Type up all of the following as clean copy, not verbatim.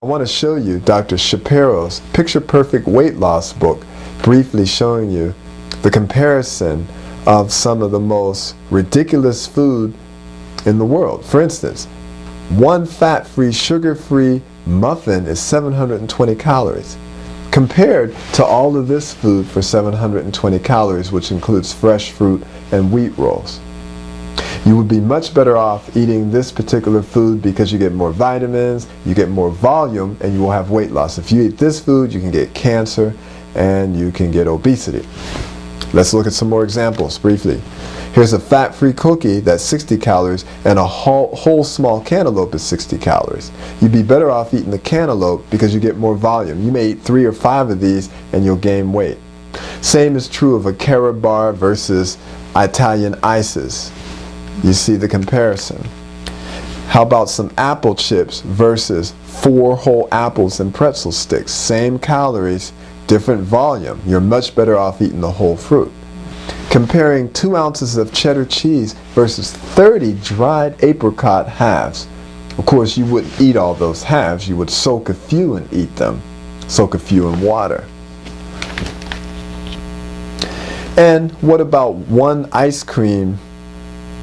I want to show you Dr. Shapiro's Picture Perfect Weight Loss book, briefly showing you the comparison of some of the most ridiculous food in the world. For instance, one fat-free, sugar-free muffin is 720 calories, compared to all of this food for 720 calories, which includes fresh fruit and wheat rolls. You would be much better off eating this particular food because you get more vitamins, you get more volume, and you will have weight loss. If you eat this food, you can get cancer and you can get obesity. Let's look at some more examples briefly. Here's a fat-free cookie that's 60 calories, and a whole small cantaloupe is 60 calories. You'd be better off eating the cantaloupe because you get more volume. You may eat 3 or 5 of these and you'll gain weight. Same is true of a Carat bar versus Italian ices. You see the comparison. How about some apple chips versus 4 whole apples and pretzel sticks? Same calories, different volume. You're much better off eating the whole fruit. Comparing 2 ounces of cheddar cheese versus 30 dried apricot halves. Of course, you wouldn't eat all those halves. You would soak a few and eat them. Soak a few in water. And what about 1 ice cream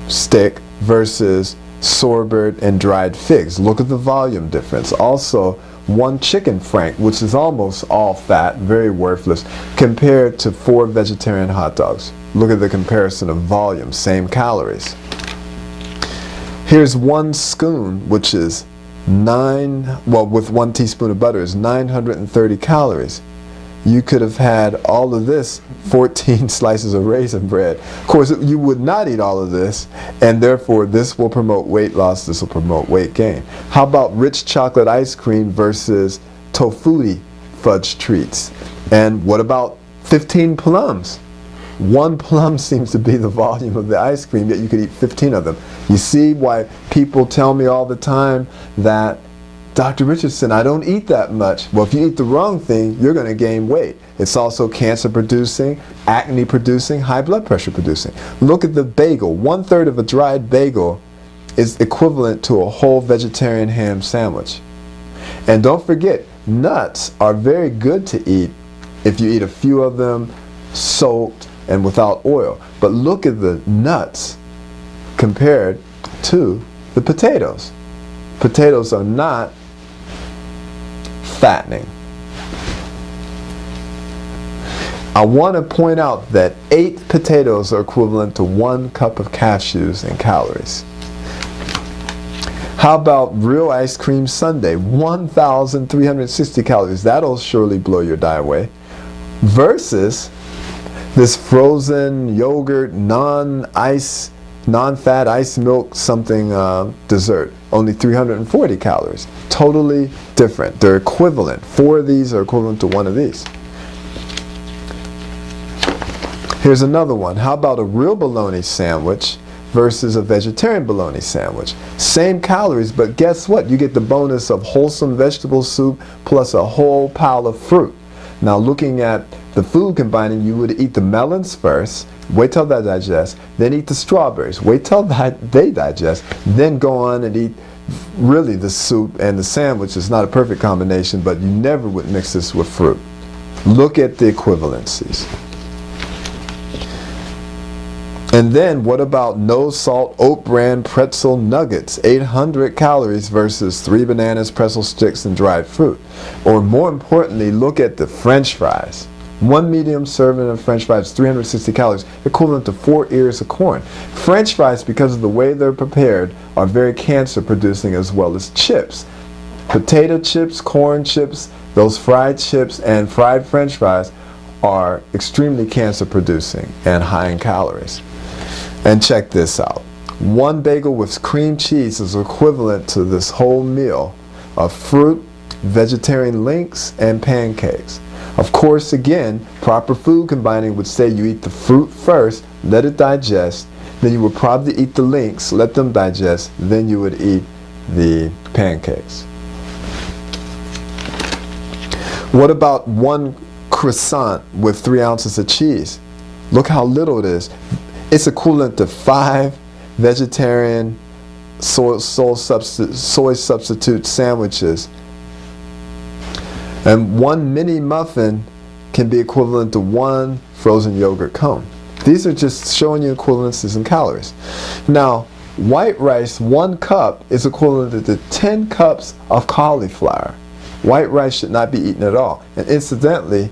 stick versus sorbet and dried figs? Look at the volume difference. Also, 1 chicken frank, which is almost all fat, very worthless, compared to 4 vegetarian hot dogs. Look at the comparison of volume, same calories. Here's 1 scone, which is with 1 teaspoon of butter is 930 calories. You could have had all of this, 14 slices of raisin bread. Of course, you would not eat all of this, and therefore this will promote weight loss, this will promote weight gain. How about rich chocolate ice cream versus tofutti fudge treats? And what about 15 plums? 1 plum seems to be the volume of the ice cream, yet you could eat 15 of them. You see why people tell me all the time that, Dr. Richardson, I don't eat that much. Well, if you eat the wrong thing, you're going to gain weight. It's also cancer producing, acne producing, high blood pressure producing. Look at the bagel. 1/3 of a dried bagel is equivalent to a whole vegetarian ham sandwich. And don't forget, nuts are very good to eat if you eat a few of them soaked and without oil. But look at the nuts compared to the potatoes. Potatoes are not fattening. I want to point out that 8 potatoes are equivalent to 1 cup of cashews in calories. How about real ice cream sundae? 1,360 calories. That'll surely blow your diet away. Versus this frozen yogurt, non-fat ice milk something dessert, only 340 calories. Totally different. They're equivalent. 4 of these are equivalent to 1 of these. Here's another one. How about a real bologna sandwich versus a vegetarian bologna sandwich? Same calories, but guess what? You get the bonus of wholesome vegetable soup plus a whole pile of fruit. Now, looking at the food combining, you would eat the melons first, wait till that digests, then eat the strawberries, wait till they digest, then go on and eat really the soup and the sandwich. Is not a perfect combination, but you never would mix this with fruit. Look at the equivalencies. And then what about no salt oat bran pretzel nuggets? 800 calories versus 3 bananas, pretzel sticks, and dried fruit. Or more importantly, look at the French fries. 1 medium serving of French fries, 360 calories, equivalent to 4 ears of corn. French fries, because of the way they're prepared, are very cancer producing as well as chips. Potato chips, corn chips, those fried chips, and fried French fries are extremely cancer producing and high in calories. And check this out. 1 bagel with cream cheese is equivalent to this whole meal of fruit, vegetarian links, and pancakes. Of course, again, proper food combining would say you eat the fruit first, let it digest, then you would probably eat the links, let them digest, then you would eat the pancakes. What about 1 croissant with 3 ounces of cheese? Look how little it is. It's equivalent to 5 vegetarian soy substitute sandwiches And one mini muffin can be equivalent to one frozen yogurt cone. These are just showing you equivalences in calories. Now, white rice, 1 cup, is equivalent to 10 cups of cauliflower. White rice should not be eaten at all. And incidentally,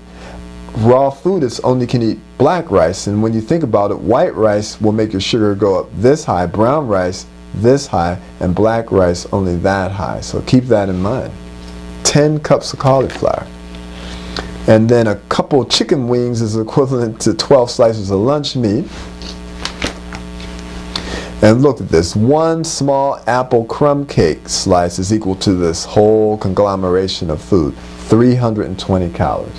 raw foodists only can eat black rice, and when you think about it, white rice will make your sugar go up this high, brown rice this high, and black rice only that high. So keep that in mind. 10 cups of cauliflower. And then a couple chicken wings is equivalent to 12 slices of lunch meat. And look at this, 1 small apple crumb cake slice is equal to this whole conglomeration of food, 320 calories.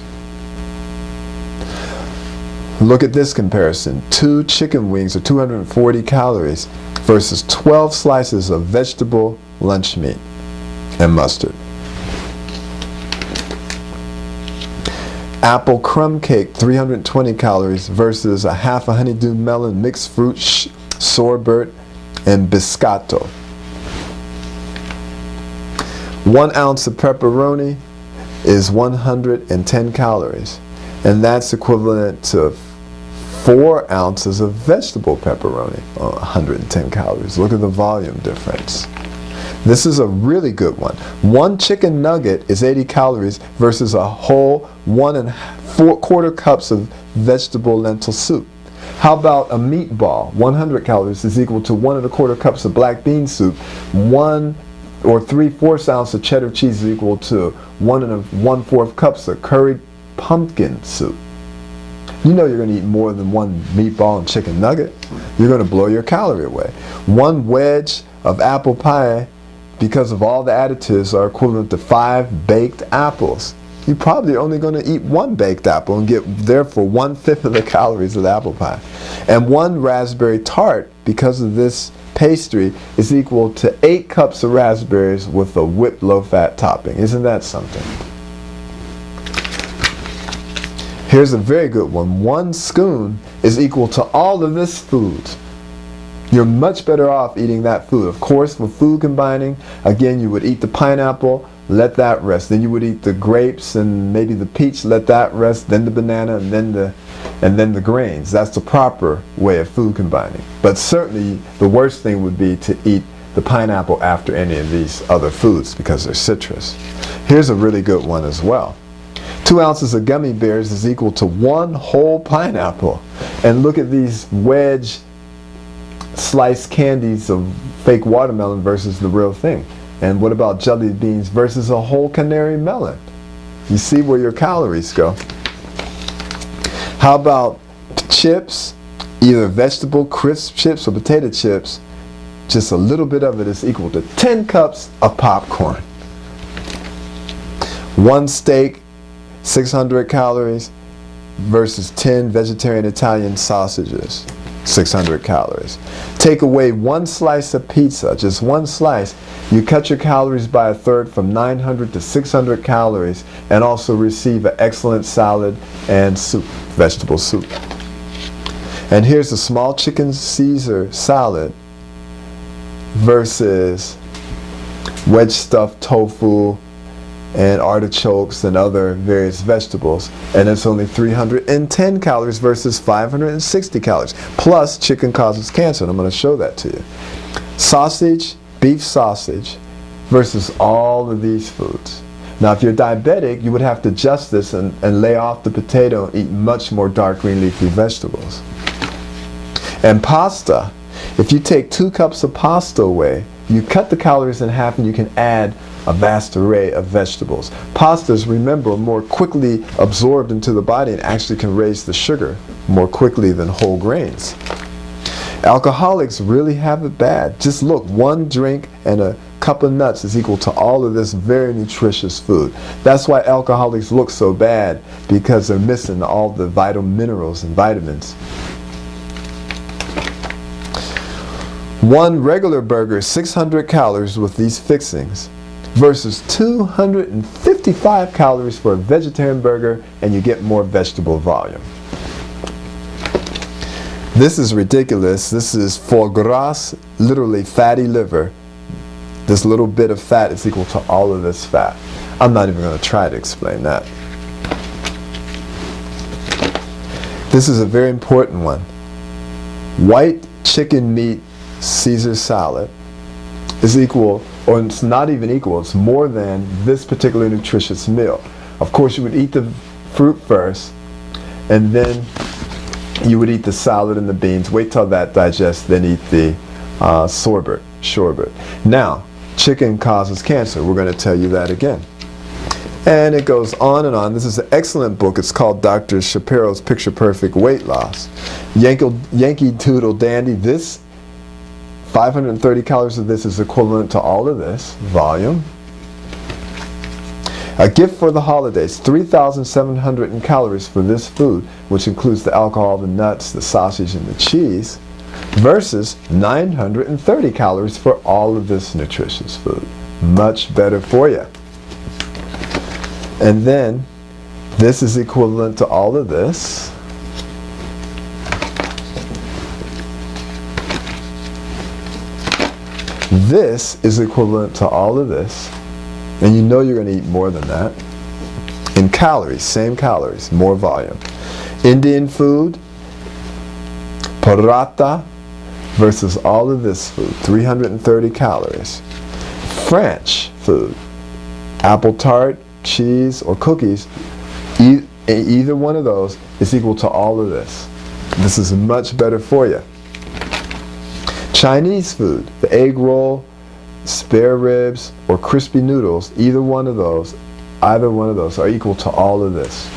Look at this comparison, 2 chicken wings are 240 calories versus 12 slices of vegetable lunch meat and mustard. Apple crumb cake, 320 calories versus a half a honeydew melon, mixed fruit, sorbet, and biscotto. 1 ounce of pepperoni is 110 calories, and that's equivalent to 4 ounces of vegetable pepperoni, 110 calories. Look at the volume difference. This is a really good one. 1 chicken nugget is 80 calories versus a whole 1 4/4 cups of vegetable lentil soup. How about a meatball? 100 calories is equal to 1 1/4 cups of black bean soup. 1 or 3/4 ounce of cheddar cheese is equal to 1 1/4 cups of curried pumpkin soup. You know you're going to eat more than 1 meatball and chicken nugget. You're going to blow your calorie away. 1 wedge of apple pie, because of all the additives, are equivalent to 5 baked apples. You're probably only going to eat 1 baked apple and get therefore 1/5 of the calories of the apple pie. And 1 raspberry tart, because of this pastry, is equal to 8 cups of raspberries with a whipped low-fat topping. Isn't that something? Here's a very good one. 1 spoon is equal to all of this food. You're much better off eating that food. Of course, with food combining, again, you would eat the pineapple, let that rest. Then you would eat the grapes and maybe the peach, let that rest. Then the banana, and then the grains. That's the proper way of food combining. But certainly, the worst thing would be to eat the pineapple after any of these other foods because they're citrus. Here's a really good one as well. 2 ounces of gummy bears is equal to 1 whole pineapple. And look at these wedge sliced candies of fake watermelon versus the real thing. And what about jelly beans versus a whole canary melon? You see where your calories go. How about chips, either vegetable crisp chips or potato chips? Just a little bit of it is equal to 10 cups of popcorn. 1 steak, 600 calories versus 10 vegetarian Italian sausages, 600 calories. Take away 1 slice of pizza, just 1 slice, you cut your calories by 1/3 from 900 to 600 calories, and also receive an excellent salad and soup, vegetable soup. And here's a small chicken Caesar salad versus wedge stuffed tofu and artichokes and other various vegetables, and it's only 310 calories versus 560 calories. Plus, chicken causes cancer, and I'm going to show that to you. Sausage, beef sausage, versus all of these foods. Now, if you're diabetic, you would have to adjust this and lay off the potato and eat much more dark green leafy vegetables. And pasta, if you take 2 cups of pasta away, you cut the calories in half and you can add a vast array of vegetables. Pastas, remember, are more quickly absorbed into the body and actually can raise the sugar more quickly than whole grains. Alcoholics really have it bad. Just look, 1 drink and a cup of nuts is equal to all of this very nutritious food. That's why alcoholics look so bad, because they're missing all the vital minerals and vitamins. 1 regular burger is 600 calories with these fixings versus 255 calories for a vegetarian burger, and you get more vegetable volume. This is ridiculous. This is foie gras, literally fatty liver, This little bit of fat is equal to all of this fat. I'm not even going to try to explain that. This is a very important one. White chicken meat Caesar salad is equal, or it's not even equal, it's more than this particular nutritious meal. Of course, you would eat the fruit first, and then you would eat the salad and the beans. Wait till that digests, then eat the sorbet. Now, chicken causes cancer. We're going to tell you that again. And it goes on and on. This is an excellent book. It's called Dr. Shapiro's Picture Perfect Weight Loss. Yankee Doodle Dandy. This 530 calories of this is equivalent to all of this volume. A gift for the holidays, 3,700 calories for this food, which includes the alcohol, the nuts, the sausage, and the cheese, versus 930 calories for all of this nutritious food. Much better for you. And then this is equivalent to all of this. This is equivalent to all of this. And you know you're going to eat more than that. In calories, same calories, more volume. Indian food, paratha, versus all of this food, 330 calories. French food, apple tart, cheese, or cookies, either one of those is equal to all of this. This is much better for you. Chinese food, the egg roll, spare ribs, or crispy noodles, either one of those are equal to all of this.